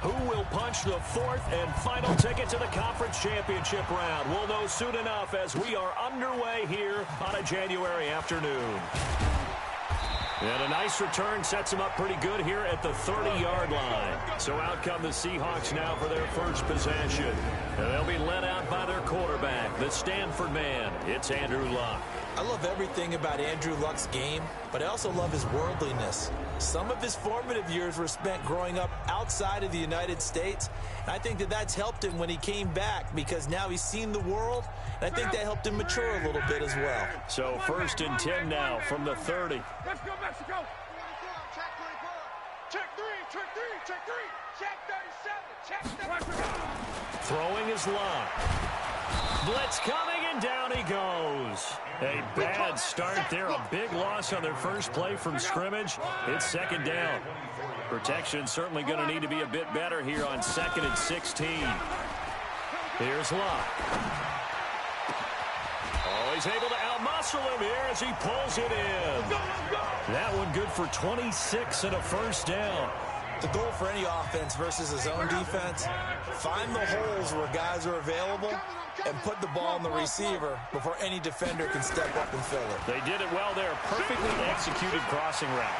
Who will punch the fourth and final ticket to the conference championship round? We'll know soon enough as we are underway here on a January afternoon. And a nice return sets them up pretty good here at the 30-yard line. So out come the Seahawks now for their first possession. And they'll be led out by their quarterback, the Stanford man. It's Andrew Luck. I love everything about Andrew Luck's game, but I also love his worldliness. Some of his formative years were spent growing up outside of the United States, and I think that that's helped him when he came back because now he's seen the world, and I think that helped him mature a little bit as well. So 1st and 10 now from the 30. Let's go, Mexico. Check 3, check 3, check 3, check 37, check 37. Throwing is Luck. Blitz coming, and down he goes. A bad start there. A big loss on their first play from scrimmage. It's 2nd down. Protection certainly going to need to be a bit better here on 2nd and 16. Here's Luck. Oh, he's able to outmuscle him here as he pulls it in. That one good for 26 and a first down. The goal for any offense versus his own defense, find the holes where guys are available and put the ball in the receiver before any defender can step up and fill it. They did it well there. Perfectly executed crossing route.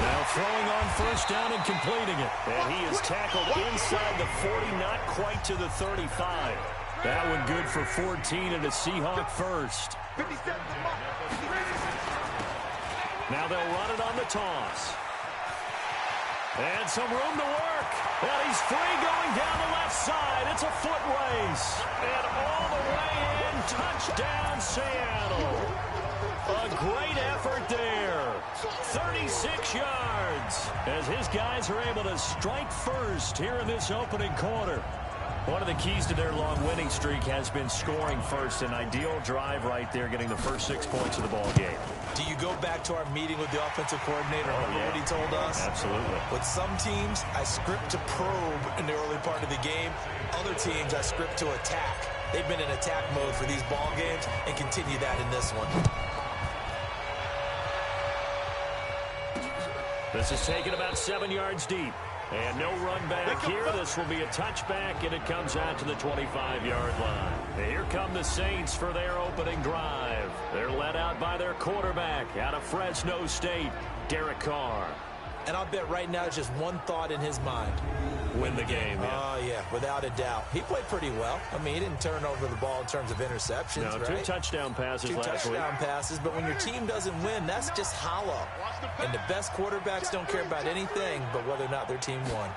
Now throwing on 1st down and completing it. And he is tackled inside the 40, not quite to the 35. That one good for 14 and a Seahawk first. Now they'll run it on the toss. And some room to work. And he's free going down the left side. It's a foot race. And all the way in. Touchdown, Seattle. A great effort there. 36 yards. As his guys are able to strike first here in this opening quarter. One of the keys to their long winning streak has been scoring first. An ideal drive right there, getting the first 6 points of the ball game. Do you go back to our meeting with the offensive coordinator? Remember what he told us? Absolutely. With some teams, I script to probe in the early part of the game. Other teams, I script to attack. They've been in attack mode for these ball games and continue that in this one. This is taken about 7 yards deep. And no run back here. This will be a touchback, and it comes out to the 25-yard line. And here come the Saints for their opening drive. They're led out by their quarterback out of Fresno State, Derek Carr. And I'll bet right now it's just one thought in his mind. Win the game. Oh, yeah, without a doubt. He played pretty well. I mean, he didn't turn over the ball in terms of interceptions, no, right? 2 touchdown passes last week. 2 touchdown passes, but when your team doesn't win, that's just hollow. And the best quarterbacks don't care about anything but whether or not their team won.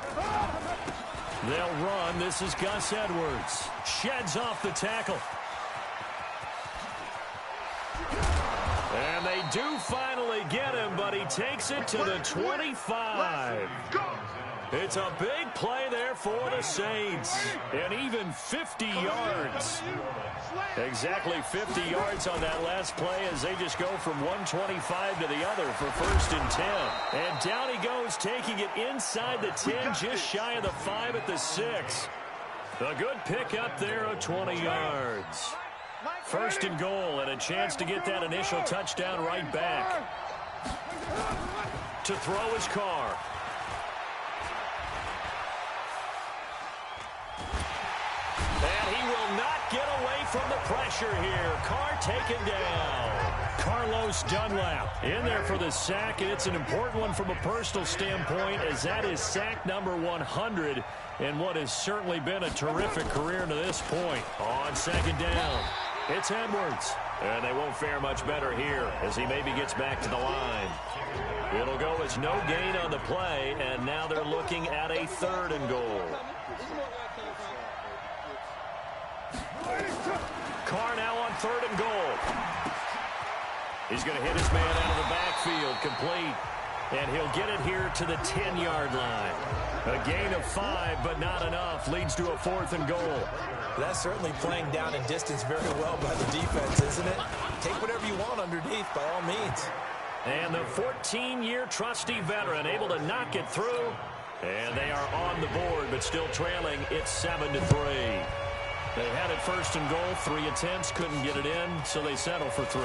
They'll run. This is Gus Edwards. Sheds off the tackle. And they do finally get him, but he takes it to the 25. It's a big play there for the Saints. And even 50 yards. Exactly 50 yards on that last play as they just go from 125 to the other for 1st and 10. And down he goes, taking it inside the 10, just shy of the 5 at the 6. A good pickup there of 20 yards. 1st and goal, and a chance to get that initial touchdown right back. To throw his Carr. And he will not get away from the pressure here. Carr taken down. Carlos Dunlap in there for the sack, and it's an important one from a personal standpoint as that is sack number 100 in what has certainly been a terrific career to this point. On 2nd down, it's Edwards. And they won't fare much better here as he maybe gets back to the line. It'll go as no gain on the play, and now they're looking at a 3rd and goal. Carr now on 3rd and goal. He's going to hit his man out of the backfield, complete. And he'll get it here to the 10-yard line. A gain of 5, but not enough. Leads to a 4th and goal. That's certainly playing down in distance very well by the defense, isn't it? Take whatever you want underneath, by all means. And the 14-year trusty veteran able to knock it through. And they are on the board, but still trailing. It's 7-3. They had it first and goal, 3 attempts, couldn't get it in, so they settle for 3.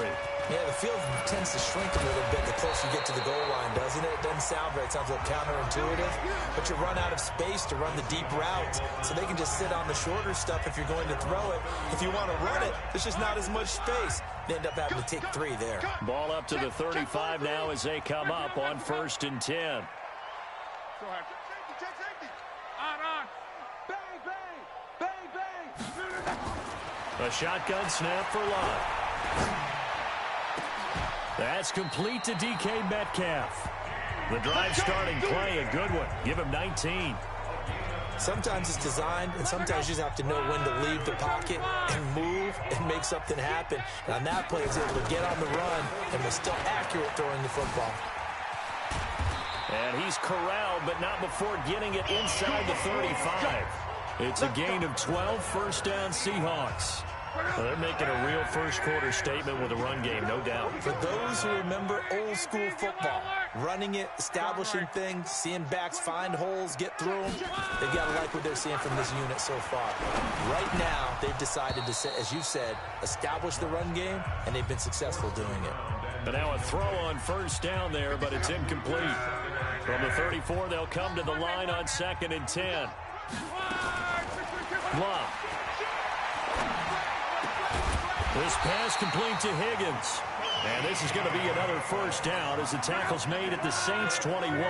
Yeah, the field tends to shrink a little bit the closer you get to the goal line, doesn't it? It doesn't sound right. It sounds a little counterintuitive. But you run out of space to run the deep routes, so they can just sit on the shorter stuff if you're going to throw it. If you want to run it, there's just not as much space. They end up having to take 3 there. Ball up to the 35 now as they come up on 1st and 10. On. Bang, bang. Bang, bang. A shotgun snap for Love. That's complete to DK Metcalf. The drive starting play, a good one. Give him 19. Sometimes it's designed, and sometimes you just have to know when to leave the pocket and move and make something happen. And on that play, he's able to get on the run and was still accurate throwing the football. And he's corralled, but not before getting it inside the 35. It's a gain of 12, first down Seahawks. Well, they're making a real first-quarter statement with a run game, no doubt. For those who remember old-school football, running it, establishing things, seeing backs find holes, get through them, they've got to like what they're seeing from this unit so far. Right now, they've decided to, as you said, establish the run game, and they've been successful doing it. But now a throw on first down there, but it's incomplete. From the 34, they'll come to the line on 2nd and 10. Love. This pass complete to Higgins. And this is going to be another first down as the tackle's made at the Saints' 21.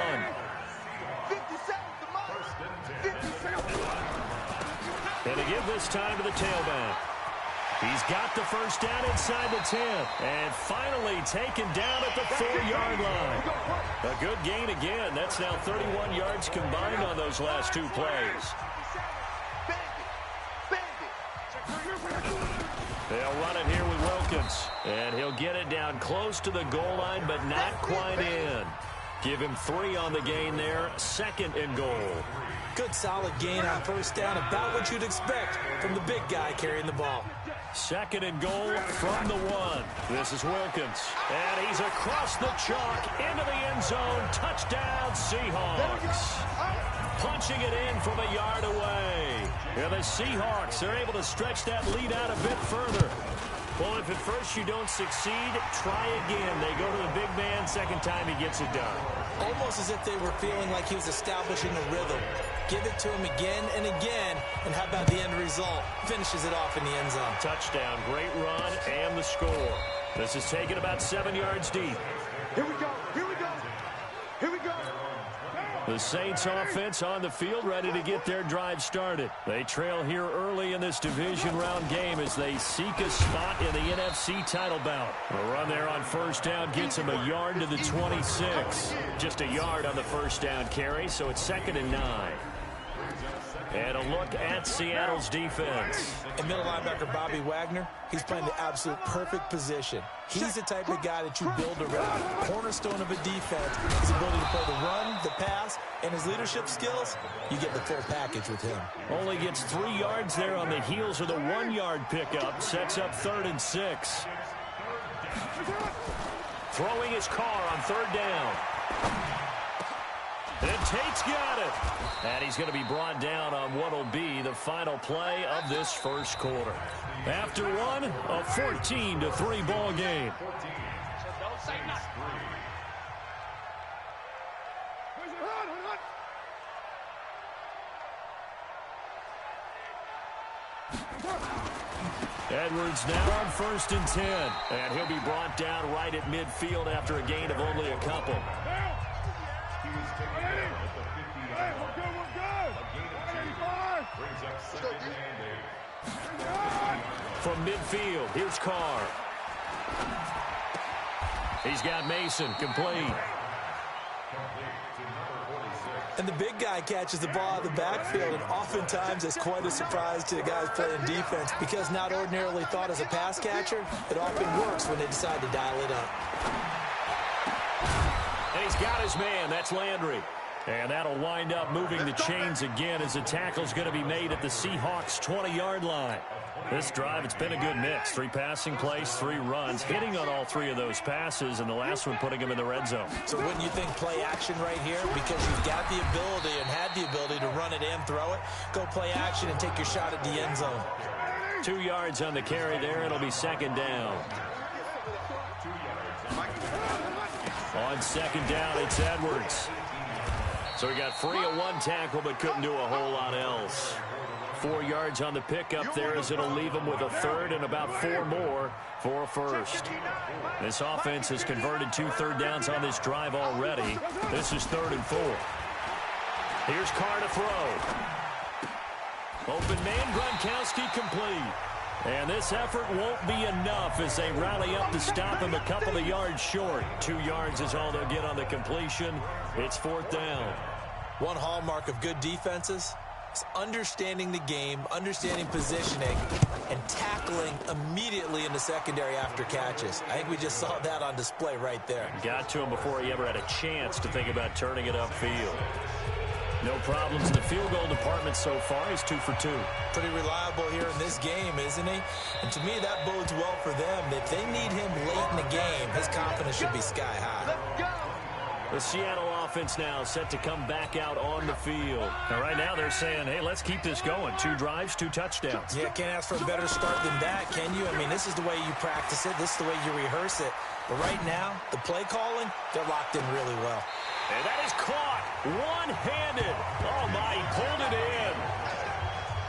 And to give this time to the tailback. He's got the first down inside the 10. And finally taken down at the 4-yard line. A good gain again. That's now 31 yards combined on those last 2 plays. They'll run it here with Wilkins. And he'll get it down close to the goal line, but not quite in. Give him 3 on the gain there. 2nd and goal. Good solid gain on first down. About what you'd expect from the big guy carrying the ball. 2nd and goal from the 1. This is Wilkins. And he's across the chalk into the end zone. Touchdown, Seahawks. Punching it in from a yard away. And the Seahawks are able to stretch that lead out a bit further. Well, if at first you don't succeed, try again. They go to the big man. Second time he gets it done. Almost as if they were feeling like he was establishing a rhythm. Give it to him again and again. And how about the end result? Finishes it off in the end zone. Touchdown, great run, and the score. This is taken about 7 yards deep. Here we go. Here we go. Here we go. The Saints offense on the field, ready to get their drive started. They trail here early in this division round game as they seek a spot in the NFC title bout. The run there on first down gets them a yard to the 26. Just a yard on the first down carry, so it's 2nd and 9. And a look at Seattle's defense. And middle linebacker Bobby Wagner, he's playing the absolute perfect position. He's the type of guy that you build around. Cornerstone of a defense, his ability to play the run, the pass, and his leadership skills. You get the full package with him. Only gets 3 yards there on the heels of the 1-yard pickup. Sets up 3rd and 6. Throwing his car on 3rd down. And Tate's got it. And he's going to be brought down on what will be the final play of this first quarter. After one, a 14-3 ball game. Edwards now on 1st and 10. And he'll be brought down right at midfield after a gain of only a couple. From midfield, here's Carr. He's got Mason complete. And the big guy catches the ball out of the backfield, and oftentimes it's quite a surprise to the guys playing defense because not ordinarily thought as a pass catcher, it often works when they decide to dial it up. And he's got his man. That's Landry. And that'll wind up moving the chains again as the tackle's going to be made at the Seahawks' 20-yard line. This drive, it's been a good mix. 3 passing plays, 3 runs, hitting on all 3 of those passes, and the last one putting him in the red zone. So wouldn't you think play action right here? Because you've got the ability and had the ability to run it and throw it. Go play action and take your shot at the end zone. 2 yards on the carry there. It'll be second down. On second down, it's Edwards. So he got free of one tackle but couldn't do a whole lot else. 4 yards on the pickup there as it'll leave him with a third and about 4 more for a first. This offense has converted 2 third downs on this drive already. This is 3rd and 4. Here's Carr to throw. Open man, Gronkowski complete. And this effort won't be enough as they rally up to stop him a couple of yards short. 2 yards is all they'll get on the completion. It's 4th down. One hallmark of good defenses is understanding the game, understanding positioning, and tackling immediately in the secondary after catches. I think we just saw that on display right there. Got to him before he ever had a chance to think about turning it upfield. No problems in the field goal department so far. He's 2 for 2. Pretty reliable here in this game, isn't he? And to me, that bodes well for them. If they need him late in the game, his confidence should be sky high. The Seattle offense now set to come back out on the field. And right now they're saying, hey, let's keep this going. 2 drives, 2 touchdowns. Yeah, can't ask for a better start than that, can you? I mean, this is the way you practice it. This is the way you rehearse it. But right now, the play calling, they're locked in really well. And that is caught one-handed. Oh, my, he pulled it in.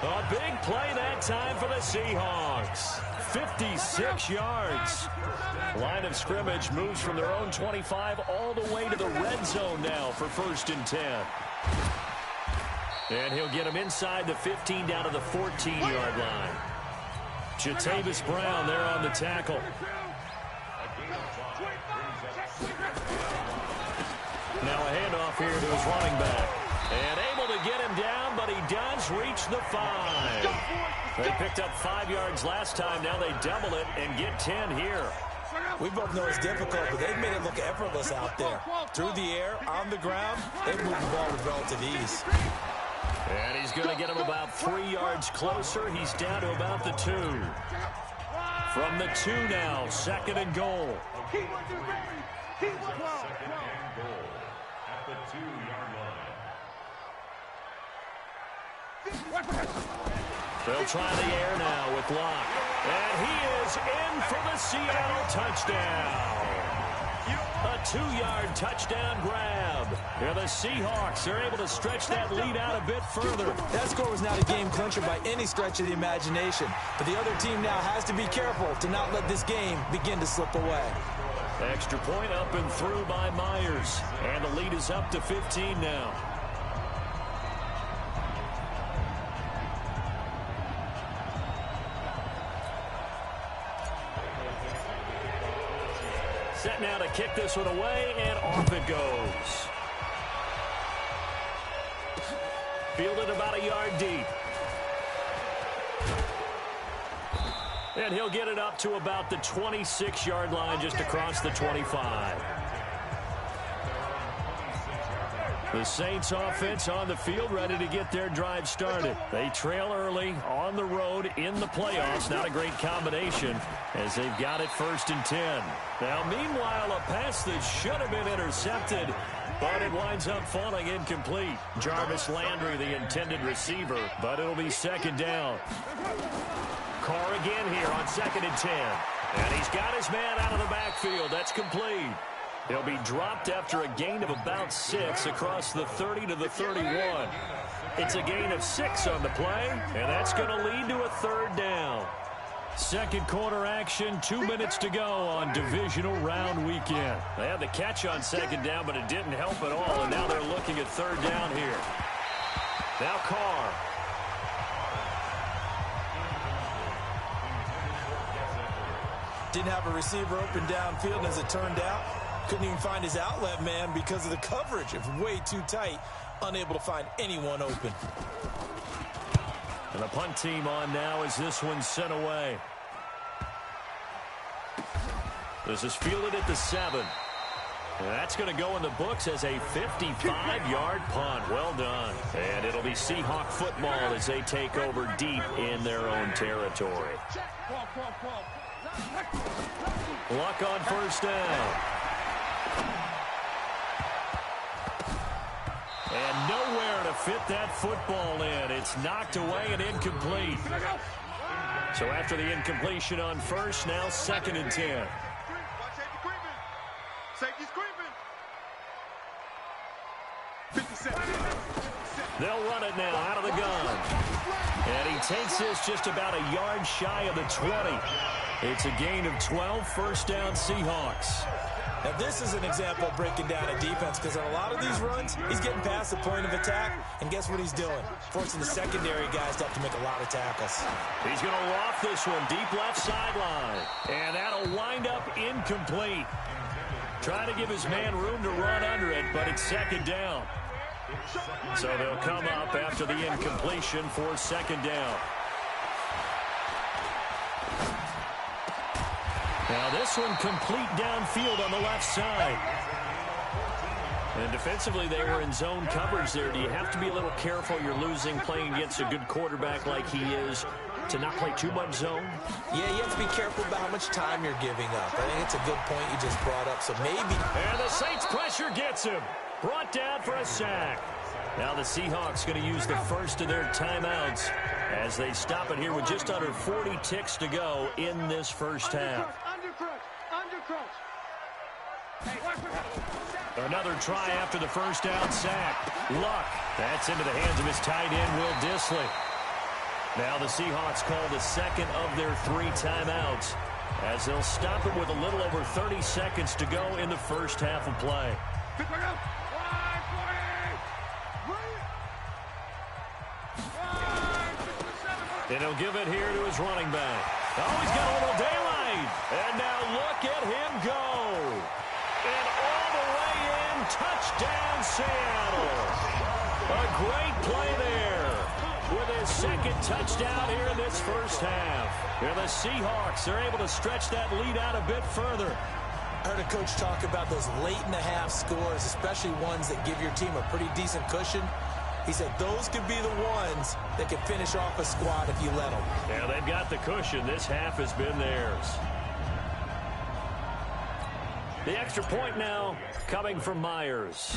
A big play that time for the Seahawks. 56 yards. Line of scrimmage moves from their own 25 all the way to the red zone now for 1st and 10. And he'll get him inside the 15 down to the 14-yard line. Jatavis Brown there on the tackle. Now a handoff here to his running back. And able to get him down, but he does reach the 5. They picked up 5 yards last time. Now they double it and get 10 here. We both know it's difficult, but they've made it look effortless out there. Through the air, on the ground, they've moved the ball with relative ease. And he's going to get him about 3 yards closer. He's down to about the 2. From the 2 now, 2nd and goal. At the 2-yard line. They'll try the air now with Locke. And he is in for the Seattle touchdown. A 2-yard touchdown grab. Here the Seahawks are able to stretch that lead out a bit further. That score was not a game clincher by any stretch of the imagination. But the other team now has to be careful to not let this game begin to slip away. Extra point up and through by Myers. And the lead is up to 15 now. Set now to kick this one away, and off it goes. Fielded about a yard deep. And he'll get it up to about the 26-yard line just across the 25. The Saints offense on the field ready to get their drive started. They trail early on the road in the playoffs. Not a great combination as they've got it 1st and 10. Now, meanwhile, a pass that should have been intercepted, but it winds up falling incomplete. Jarvis Landry, the intended receiver, but it'll be 2nd down. Carr again here on 2nd and 10. And he's got his man out of the backfield. That's complete. He'll be dropped after a gain of about 6 across the 30 to the 31. It's a gain of 6 on the play, and that's going to lead to a 3rd down. 2nd quarter action, 2 minutes to go on divisional round weekend. They had the catch on 2nd down, but it didn't help at all, and now they're looking at 3rd down here. Now Carr. Didn't have a receiver open downfield, and as it turned out, couldn't even find his outlet man because of the coverage. It was way too tight, unable to find anyone open. And the punt team on now as this one's sent away. This is fielded at the 7. And that's going to go in the books as a 55-yard punt. Well done. And it'll be Seahawk football as they take over deep in their own territory. Luck on 1st down. And nowhere to fit that football in. It's knocked away and incomplete. So after the incompletion on first, now 2nd and 10. Safety's creeping. 57. They'll run it now out of the gun. And he takes this just about a yard shy of the 20. It's a gain of 12, first down Seahawks. Now, this is an example of breaking down a defense because on a lot of these runs, he's getting past the point of attack, and guess what he's doing? Forcing the secondary guys to have to make a lot of tackles. He's going to loft this one deep left sideline, and that'll wind up incomplete. Trying to give his man room to run under it, but it's 2nd down. So they'll come up after the incompletion for 2nd down. Now this one complete downfield on the left side. And defensively, they were in zone coverage there. Do you have to be a little careful? You're losing playing against a good quarterback like he is to not play too much zone? Yeah, you have to be careful about how much time you're giving up. I think it's a good point you just brought up, so maybe. And the Saints pressure gets him. Brought down for a sack. Now the Seahawks going to use the first of their timeouts as they stop it here with just under 40 ticks to go in this first half. Another try after the first down sack. Luck. That's into the hands of his tight end, Will Dissly. Now the Seahawks call the second of their 3 timeouts as they'll stop it with a little over 30 seconds to go in the first half of play. And he'll give it here to his running back. Oh, he's got a little daylight. And now look at him go. And all the way in, touchdown Seattle. A great play there with his 2nd touchdown here in this first half. And the Seahawks are able to stretch that lead out a bit further. I heard a coach talk about those late-in-the-half scores, especially ones that give your team a pretty decent cushion. He said those could be the ones that could finish off a squad if you let them. Yeah, they've got the cushion. This half has been theirs. The extra point now coming from Myers.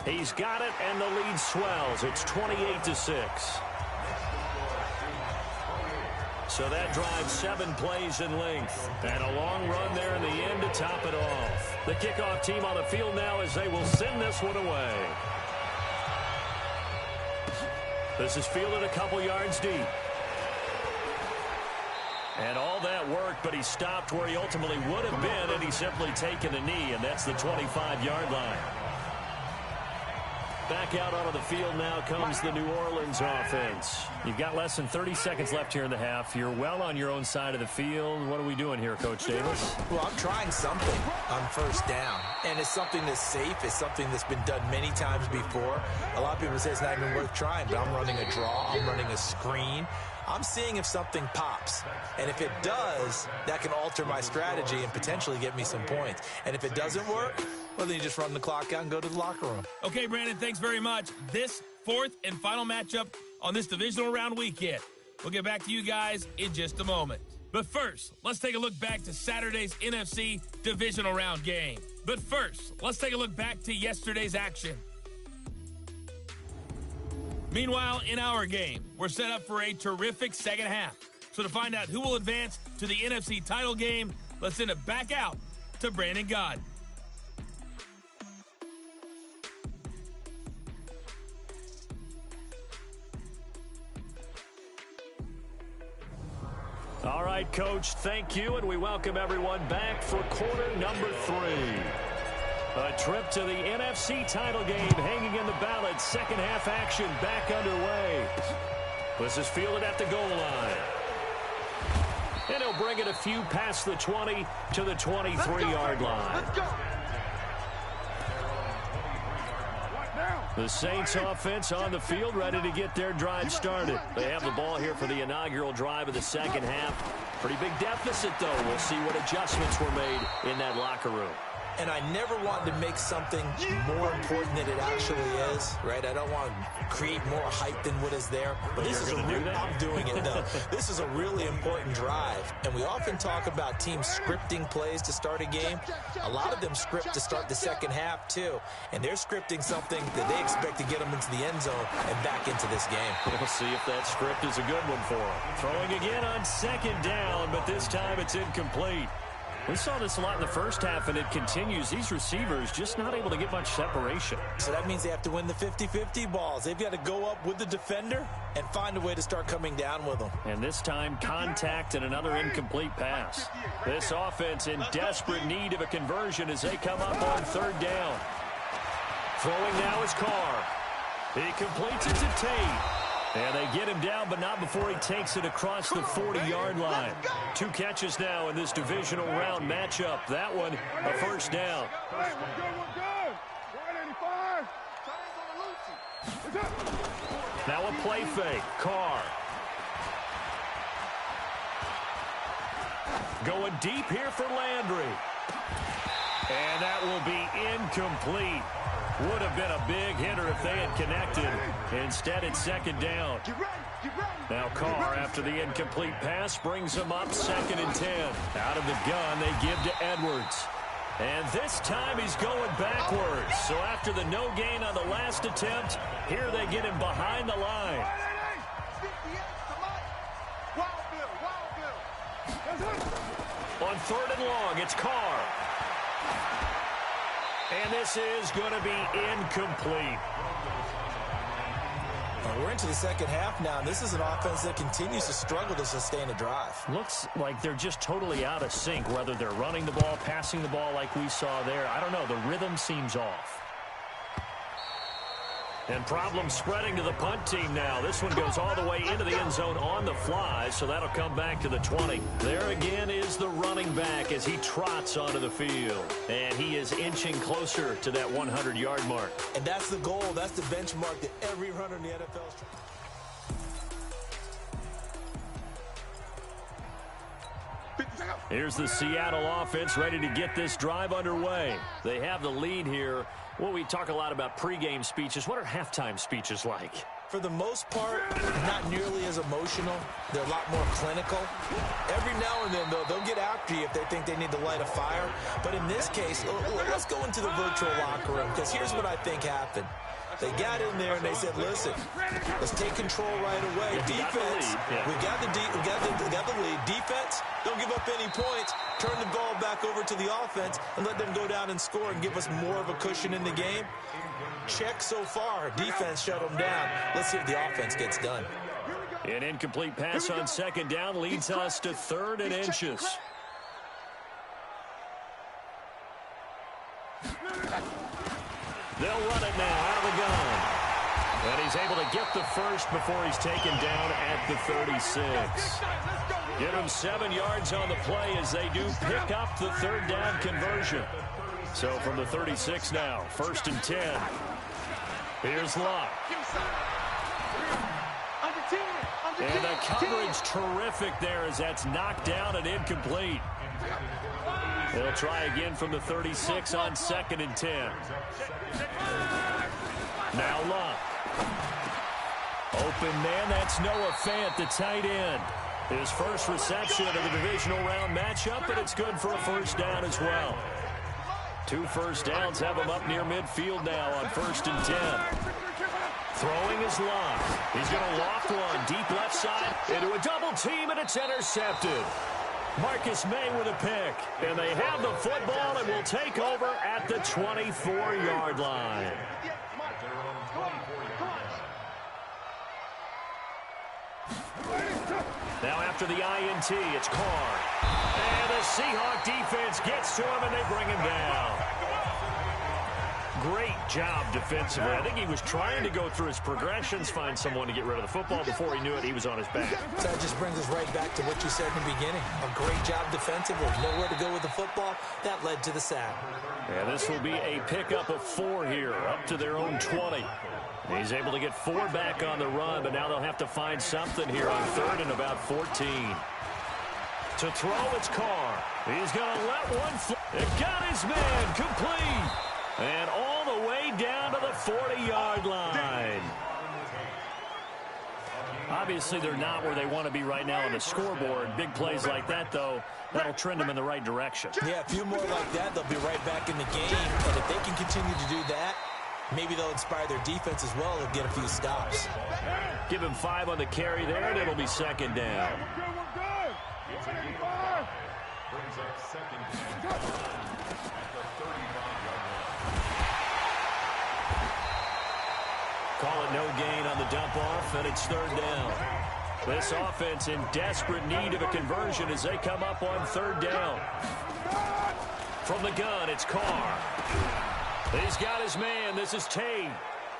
He's got it, and the lead swells. It's 28-6. So that drives 7 plays in length. And a long run there in the end to top it off. The kickoff team on the field now as they will send this one away. This is fielded a couple yards deep. And all that worked, but he stopped where he ultimately would have been, and he's simply taken a knee, and that's the 25-yard line. Back out onto the field now comes the New Orleans offense. You've got less than 30 seconds left here in the half. You're well on your own side of the field. What are we doing here, Coach Davis? Well, I'm trying something on first down, and it's something that's safe. It's something that's been done many times before. A lot of people say it's not even worth trying, but I'm running a draw. I'm running a screen. I'm seeing if something pops. And if it does, that can alter my strategy and potentially get me some points. And if it doesn't work, well, then you just run the clock out and go to the locker room. Okay, Brandon, thanks very much. This 4th and final matchup on this divisional round weekend. We'll get back to you guys in just a moment. But first, let's take a look back to Saturday's NFC divisional round game. But first, let's take a look back to yesterday's action. Meanwhile, in our game, we're set up for a terrific second half. So to find out who will advance to the NFC title game, let's send it back out to Brandon Gaud. All right, Coach, thank you, and we welcome everyone back for quarter number 3. A trip to the NFC title game hanging in the balance. Second half action back underway. This is fielded at the goal line. And he'll bring it a few past the 20 to the 23-yard line. Let's go. The Saints offense on the field ready to get their drive started. They have the ball here for the inaugural drive of the second half. Pretty big deficit, though. We'll see what adjustments were made in that locker room. And I never want to make something more important than it actually is, right? I don't want to create more hype than what is there. But this is I'm doing it, though. This is a really important drive. And we often talk about teams scripting plays to start a game. A lot of them script to start the second half, too. And they're scripting something that they expect to get them into the end zone and back into this game. We'll see if that script is a good one for them. Throwing again on second down, but this time it's incomplete. We saw this a lot in the first half, and it continues. These receivers just not able to get much separation. So that means they have to win the 50-50 balls. They've got to go up with the defender and find a way to start coming down with them. And this time, contact and another incomplete pass. This offense in desperate need of a conversion as they come up on third down. Throwing now is Carr. He completes it to Tate. And they get him down, but not before he takes it across the 40-yard line. 2 catches now in this divisional round matchup. That one, a first down. Hey, we're good. 185. Now a play fake. Carr. Going deep here for Landry. And that will be incomplete. Would have been a big hitter if they had connected. Instead, it's second down. Now Carr, after the incomplete pass, brings them up 2nd and 10. Out of the gun, they give to Edwards. And this time he's going backwards. So after the no gain on the last attempt, here they get him behind the line. On 3rd and long, it's Carr. And this is going to be incomplete. We're into the second half now, and this is an offense that continues to struggle to sustain a drive. Looks like they're just totally out of sync, whether they're running the ball, passing the ball like we saw there. I don't know. The rhythm seems off. And problems spreading to the punt team now. This one goes all the way into the end zone on the fly, so that'll come back to the 20. There again is the running back as he trots onto the field. And he is inching closer to that 100-yard mark. And that's the goal. That's the benchmark that every runner in the NFL is trying. Here's the Seattle offense ready to get this drive underway. They have the lead here. Well, we talk a lot about pregame speeches. What are halftime speeches like? For the most part, not nearly as emotional. They're a lot more clinical. Every now and then, though, they'll get after you if they think they need to light a fire. But in this case, let's go into the virtual locker room, because here's what I think happened. They got in there and they said, listen, let's take control right away. Defense, we got the lead. Defense, don't give up any points. Turn the ball back over to the offense and let them go down and score and give us more of a cushion in the game. Check so far. Defense shut them down. Let's see if the offense gets done. An incomplete pass on second down leads us to 3rd and inches. They'll run it now out of the gun. And he's able to get the first before he's taken down at the 36. Give him 7 yards on the play as they do pick up the 3rd down conversion. So from the 36 now, 1st and 10. Here's Luck. And the coverage terrific there as that's knocked down and incomplete. They'll try again from the 36 on 2nd and 10. Now Luck. Open man, that's Noah Fant, the tight end. His first reception of the divisional round matchup, but it's good for a first down as well. 2 first downs have him up near midfield now on 1st and 10. Throwing is Luck. He's going to loft one deep left side into a double team, and it's intercepted. Marcus May with a pick, and they have the football and will take over at the 24-yard line. Now after the INT, it's Carr. And the Seahawk defense gets to him, and they bring him down. Great job defensively. I think he was trying to go through his progressions, find someone to get rid of the football. Before he knew it, he was on his back. So that just brings us right back to what you said in the beginning. A great job defensively. Nowhere to go with the football. That led to the sack. Yeah, this will be a pickup of 4 here, up to their own 20. He's able to get 4 back on the run, but now they'll have to find something here on 3rd and about 14. To throw, it's Carr. He's going to let one fly. It got his man complete. And all the way down to the 40-yard line. Obviously, they're not where they want to be right now on the scoreboard. Big plays like that, though, that'll trend them in the right direction. Yeah, a few more like that, they'll be right back in the game. And if they can continue to do that, maybe they'll inspire their defense as well and get a few stops. Give him 5 on the carry there, and it'll be second down. Call it no gain on the dump-off, and it's third down. This offense in desperate need of a conversion as they come up on third down. From the gun, it's Carr. He's got his man. This is Tate.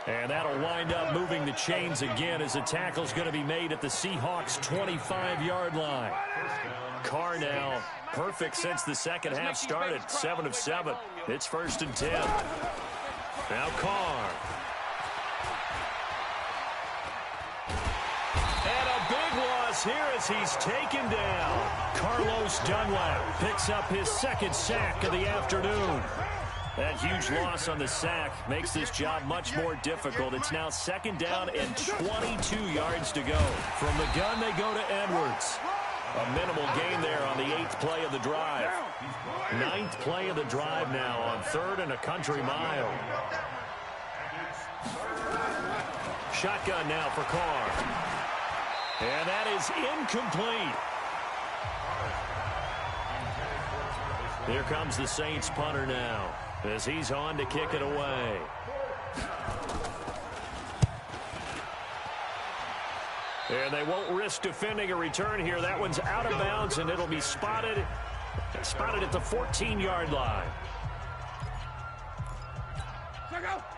And that'll wind up moving the chains again as the tackle's going to be made at the Seahawks' 25-yard line. Carr now perfect since the second half started. 7 of 7. It's 1st and 10. Now Carr. And a big loss here as he's taken down. Carlos Dunlap picks up his second sack of the afternoon. That huge loss on the sack makes this job much more difficult. It's now 2nd down and 22 yards to go. From the gun, they go to Edwards. A minimal gain there on the 8th play of the drive. 9th play of the drive now on 3rd and a country mile. Shotgun now for Carr. And that is incomplete. Here comes the Saints punter now as he's on to kick it away. And they won't risk defending a return here. That one's out of bounds, and it'll be spotted at the 14-yard line.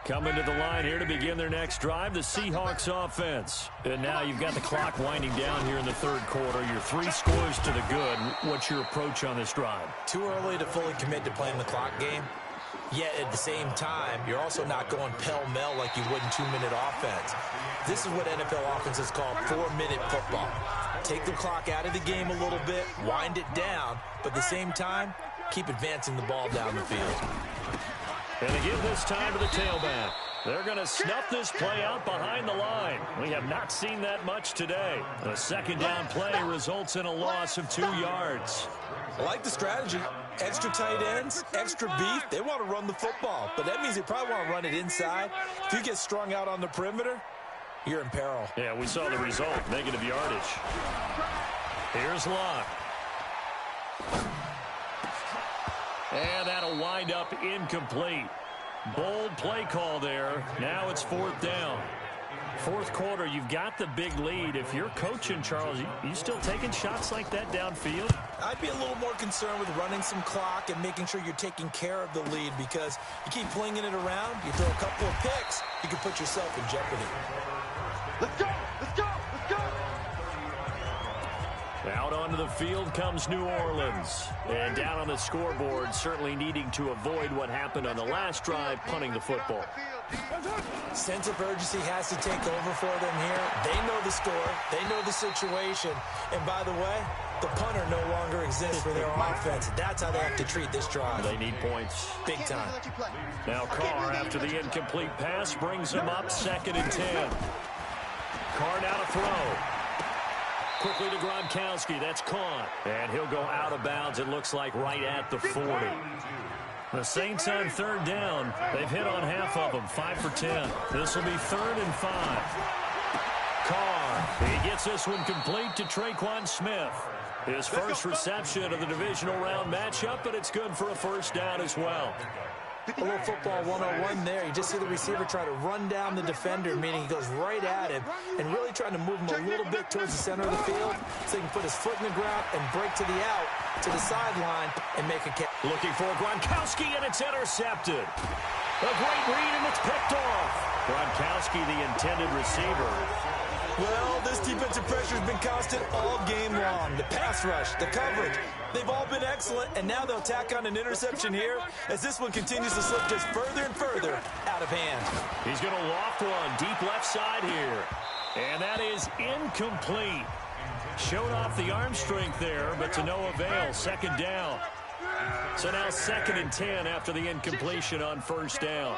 Coming to the line here to begin their next drive, the Seahawks offense. And now you've got the clock winding down here in the 3rd quarter. You're 3 scores to the good. What's your approach on this drive? Too early to fully commit to playing the clock game. Yet at the same time, you're also not going pell-mell like you would in 2-minute offense. This is what NFL offenses call 4-minute football. Take the clock out of the game a little bit, wind it down, but at the same time, keep advancing the ball down the field. And they give this time to the tailback. They're going to snuff this play out behind the line. We have not seen that much today. A 2nd down play results in a loss of 2 yards. I like the strategy. Extra tight ends, extra beef. They want to run the football, but that means they probably want to run it inside. If you get strung out on the perimeter, you're in peril. Yeah, we saw the result. Negative yardage. Here's Locke. And that'll wind up incomplete. Bold play call there. Now it's 4th down. 4th quarter, you've got the big lead. If you're coaching, Charles, you still taking shots like that downfield? I'd be a little more concerned with running some clock and making sure you're taking care of the lead, because you keep flinging it around, you throw a couple of picks, you can put yourself in jeopardy. Let's go! Let's go! Let's go! Out onto the field comes New Orleans. And down on the scoreboard, certainly needing to avoid what happened on the last drive, punting the football. Sense of urgency has to take over for them here. They know the score. They know the situation. And by the way, the punter no longer exists for their offense. That's how they have to treat this drive. They need points. Big time. Now Carr, after the incomplete pass, brings them up 2nd and 10. Carr now to throw. Quickly to Gronkowski. That's caught. And he'll go out of bounds, it looks like, right at the 40. The Saints on 3rd down. They've hit on half of them, 5 for 10. This will be 3rd and 5. Carr, he gets this one complete to Traquan Smith. His first reception of the divisional round matchup, but it's good for a 1st down as well. A little football 101 there. You just see the receiver try to run down the defender, meaning he goes right at him and really trying to move him a little bit towards the center of the field so he can put his foot in the ground and break to the out, to the sideline, and make a catch. Looking for Gronkowski, and it's intercepted. A great read, and it's picked off. Gronkowski, the intended receiver. Well, this defensive pressure has been constant all game long. The pass rush, the coverage, they've all been excellent, and now they'll tack on an interception here as this one continues to slip just further and further out of hand. He's going to loft one deep left side here, and that is incomplete. Showed off the arm strength there, but to no avail. 2nd down. So now 2nd and 10 after the incompletion on first down.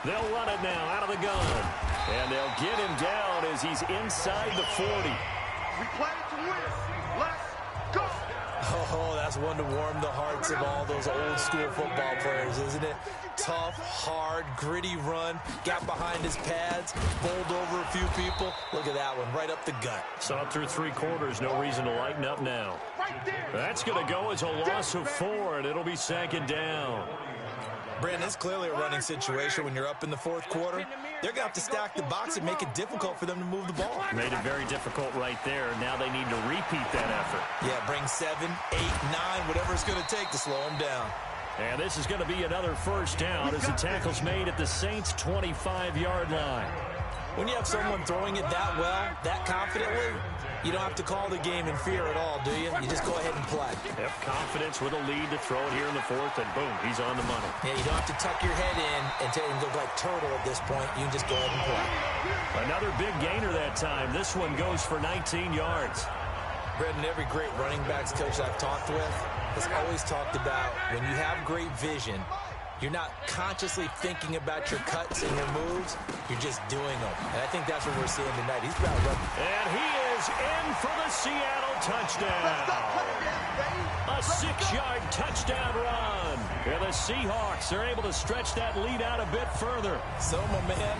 They'll run it now out of the gun. And they'll get him down as he's inside the 40. We play to win. Let's go. Oh, that's one to warm the hearts of all those old school football players, isn't it? Tough, hard, gritty run. Got behind his pads, bowled over a few people. Look at that one, right up the gut. Saw it through 3 quarters. No reason to lighten up now. That's going to go as a loss of 4, and it'll be 2nd down. Brandon, it's clearly a running situation when you're up in the 4th quarter. They're going to have to stack the box and make it difficult for them to move the ball. Made it very difficult right there. Now they need to repeat that effort. Yeah, bring 7, 8, 9, whatever it's going to take to slow them down. And this is going to be another first down as the tackle's made at the Saints' 25-yard line. When you have someone throwing it that well, that confidently, you don't have to call the game in fear at all, do you? You just go ahead and play. Yep, confidence with a lead to throw it here in the 4th, and boom, he's on the money. Yeah, you don't have to tuck your head in and look like turtle at this point. You can just go ahead and play. Another big gainer that time. This one goes for 19 yards. Brendan, every great running backs coach I've talked with has always talked about when you have great vision, you're not consciously thinking about your cuts and your moves. You're just doing them. And I think that's what we're seeing tonight. He's about running. And he is in for the Seattle touchdown. A 6-yard touchdown run. And the Seahawks are able to stretch that lead out a bit further. So, my man,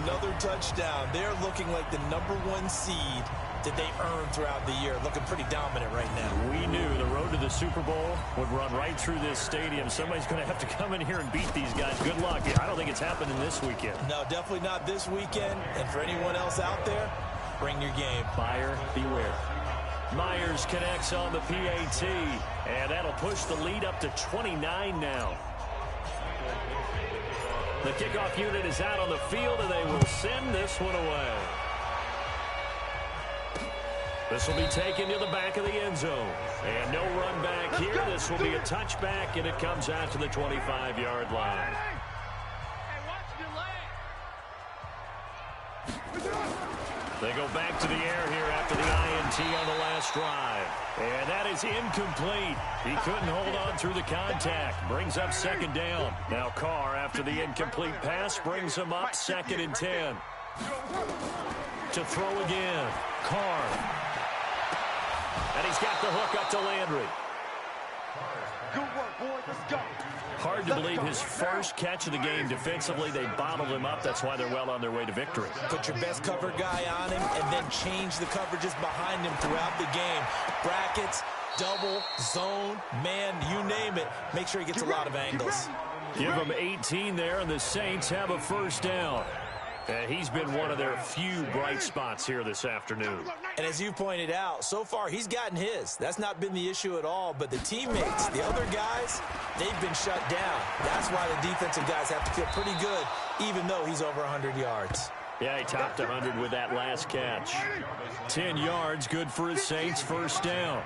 another touchdown. They're looking like the #1 seed that they earned throughout the year. Looking pretty dominant right now. We knew the road to the Super Bowl would run right through this stadium. Somebody's going to have to come in here and beat these guys. Good luck. I don't think it's happening this weekend. No, definitely not this weekend. And for anyone else out there, bring your game. Buyer beware. Myers connects on the PAT, and that'll push the lead up to 29 now. The kickoff unit is out on the field, and they will send this one away. This will be taken to the back of the end zone. And no run back here. This will be a touchback, and it comes out to the 25-yard line. They go back to the air here after the INT on the last drive. And that is incomplete. He couldn't hold on through the contact. Brings up 2nd down. Now Carr, after the incomplete pass, brings him up 2nd and 10. To throw again. Carr. And he's got the hook up to Landry. Good work, boys. Let's go. Hard to believe his first catch of the game. Defensively, they bottled him up. That's why they're well on their way to victory. Put your best cover guy on him and then change the coverages behind him throughout the game. Brackets, double, zone, man, you name it. Make sure he gets a lot of angles. Give him 18 there, and the Saints have a first down. And he's been one of their few bright spots here this afternoon. And as you pointed out, so far he's gotten his. That's not been the issue at all. But the teammates, the other guys, they've been shut down. That's why the defensive guys have to feel pretty good, even though he's over 100 yards. Yeah, he topped 100 with that last catch. 10 yards, good for his Saints first down.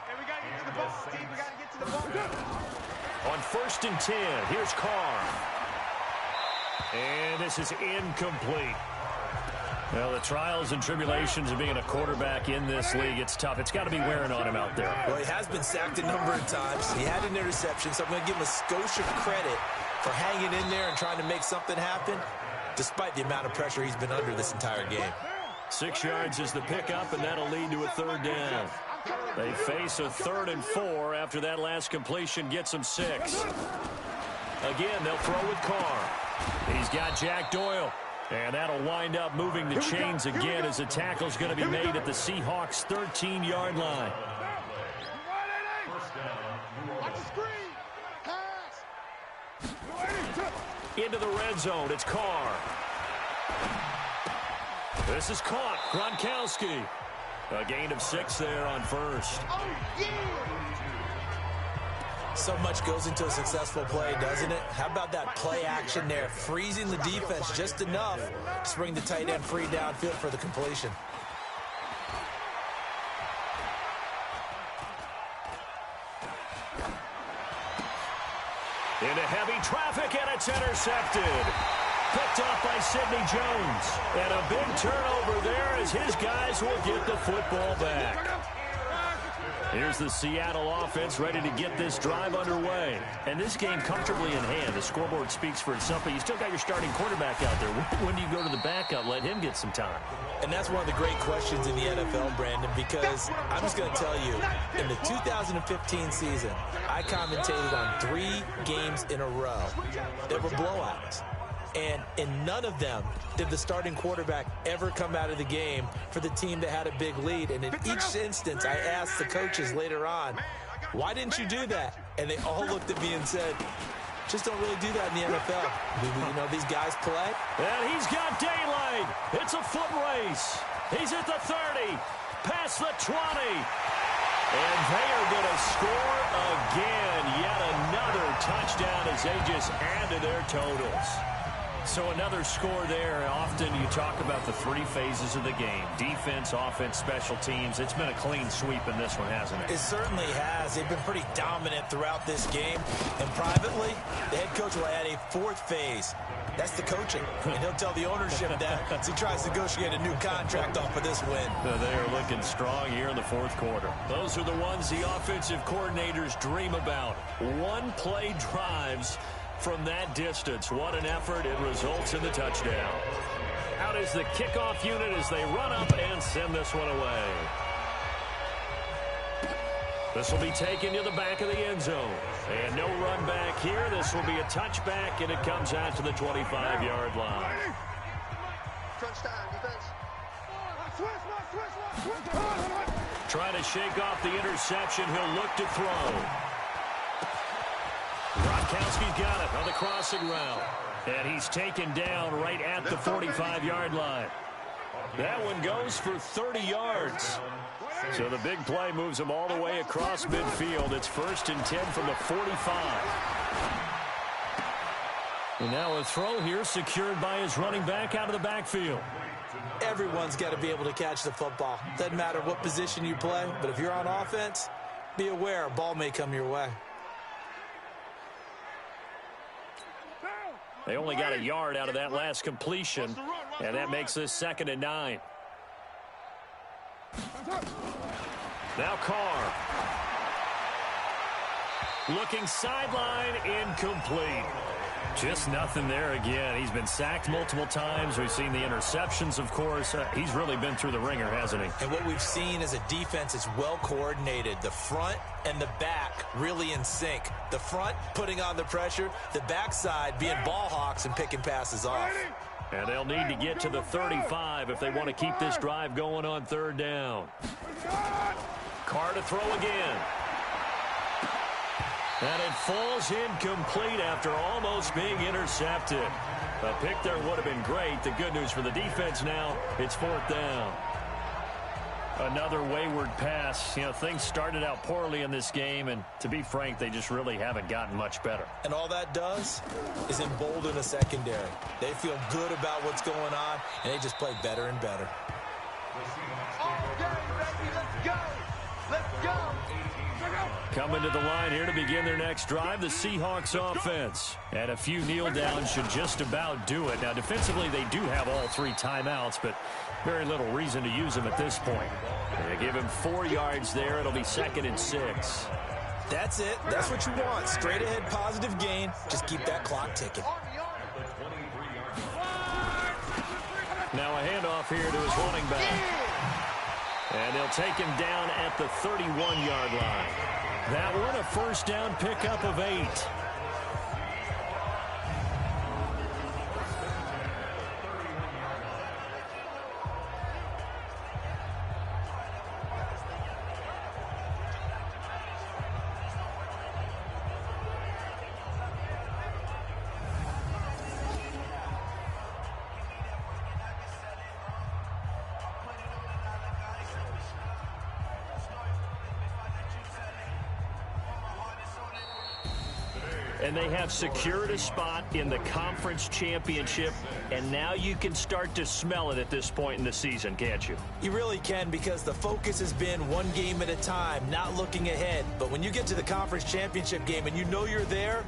And we got to get to the ball, Steve. We got to get to the ball. On 1st and 10, here's Carr. And this is incomplete. Well, the trials and tribulations of being a quarterback in this league, it's tough. It's got to be wearing on him out there. Well, he has been sacked a number of times. He had an interception, so I'm going to give him a skosh of credit for hanging in there and trying to make something happen, despite the amount of pressure he's been under this entire game. 6 yards is the pickup, and that'll lead to a 3rd down. They face a 3rd and 4 after that last completion gets them 6. Again, they'll throw with Carr. He's got Jack Doyle. And that'll wind up moving the chains again as the tackle's going to be made at the Seahawks' 13-yard line. Into the red zone, it's Carr. This is caught, Gronkowski. A gain of 6 there on first. So much goes into a successful play, doesn't it? How about that play action there? Freezing the defense just enough to bring the tight end free downfield for the completion. Into heavy traffic, and it's intercepted. Picked off by Sidney Jones. And a big turnover there as his guys will get the football back. Here's the Seattle offense ready to get this drive underway. And this game comfortably in hand. The scoreboard speaks for itself, but you still got your starting quarterback out there. When do you go to the backup, let him get some time? And that's one of the great questions in the NFL, Brandon, because I'm just going to tell you, in the 2015 season, I commentated on 3 games in a row that were blowouts. And in none of them did the starting quarterback ever come out of the game for the team that had a big lead. And in each instance, I asked the coaches later on, why didn't you do that? And they all looked at me and said, just don't really do that in the NFL. You know, these guys play. And he's got daylight. It's a foot race. He's at the 30, past the 20. And they are going to score again. Yet another touchdown as they just add to their totals. So another score there. Often you talk about the 3 phases of the game. Defense, offense, special teams. It's been a clean sweep in this one, hasn't it? It certainly has. They've been pretty dominant throughout this game. And privately, the head coach will add a 4th phase. That's the coaching. And he'll tell the ownership that as he tries to negotiate a new contract off of this win. They are looking strong here in the 4th quarter. Those are the ones the offensive coordinators dream about. One-play drives from that distance. What an effort. It results in the touchdown. Out is the kickoff unit as they run up and send this one away. This will be taken to the back of the end zone. And no run back here. This will be a touchback, and it comes out to the 25-yard line. Trying to shake off the interception. He'll look to throw. Gronkowski's got it on the crossing route. And he's taken down right at the 45-yard line. That one goes for 30 yards. So the big play moves him all the way across midfield. It's 1st and 10 from the 45. And now a throw here secured by his running back out of the backfield. Everyone's got to be able to catch the football. Doesn't matter what position you play, but if you're on offense, be aware a ball may come your way. They only got a yard out of that last completion, and that makes this 2nd and 9. Now Carr. Looking sideline, incomplete. Just nothing there again. He's been sacked multiple times. We've seen the interceptions, of course. He's really been through the ringer, hasn't he? And what we've seen is a defense is well coordinated. The front and the back really in sync. The front putting on the pressure. The backside being ball hawks and picking passes off. And they'll need to get to the 35 if they want to keep this drive going on 3rd down. Carr to throw again. And it falls incomplete after almost being intercepted. A pick there would have been great. The good news for the defense now, it's 4th down. Another wayward pass. You know, things started out poorly in this game, and to be frank, they just really haven't gotten much better. And all that does is embolden a secondary. They feel good about what's going on, and they just play better and better. Let's go! Let's go! Coming to the line here to begin their next drive, the Seahawks offense. And a few kneel downs should just about do it. Now, defensively, they do have all 3 timeouts, but very little reason to use them at this point. They give him 4 yards there. It'll be 2nd and 6. That's it. That's what you want. Straight ahead positive gain. Just keep that clock ticking. Now a handoff here to his running back. And they'll take him down at the 31-yard line. That one a 1st down pickup of 8. And they have secured a spot in the conference championship, and now you can start to smell it at this point in the season, can't you? You really can, because the focus has been one game at a time, not looking ahead. But when you get to the conference championship game and you know you're there,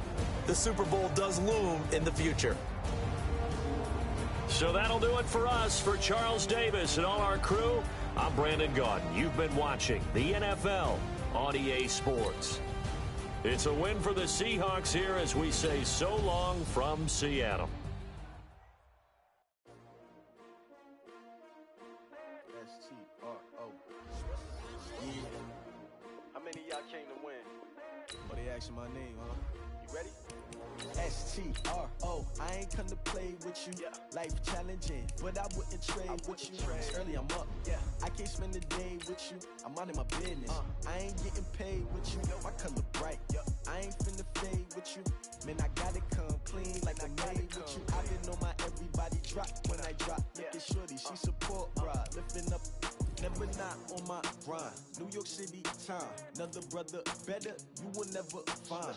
the Super Bowl does loom in the future. So that'll do it for us. For Charles Davis and all our crew, I'm Brandon Gaudin. You've been watching the NFL on EA Sports. It's a win for the Seahawks here as we say so long from Seattle. S-T-R-O. How many of y'all came to win? But they asking my name, huh? You ready? S-T-R-O. I ain't come to play with you. Yeah. Life challenging, but I wouldn't trade with you. It's early, I'm up. Yeah. I can't spend the day with you. I'm out of my business. I ain't getting paid with you. My color bright. I ain't finna fade with you. Man, I gotta come clean like I made with you. I been on my everybody drop when I drop. Look at shorty, she support ride. Lifting up, never not on my grind. New York City time. Another brother better, you will never find.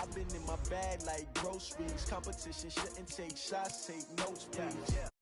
I've been in my bag like groceries. Competition shouldn't take shots, take notes, please.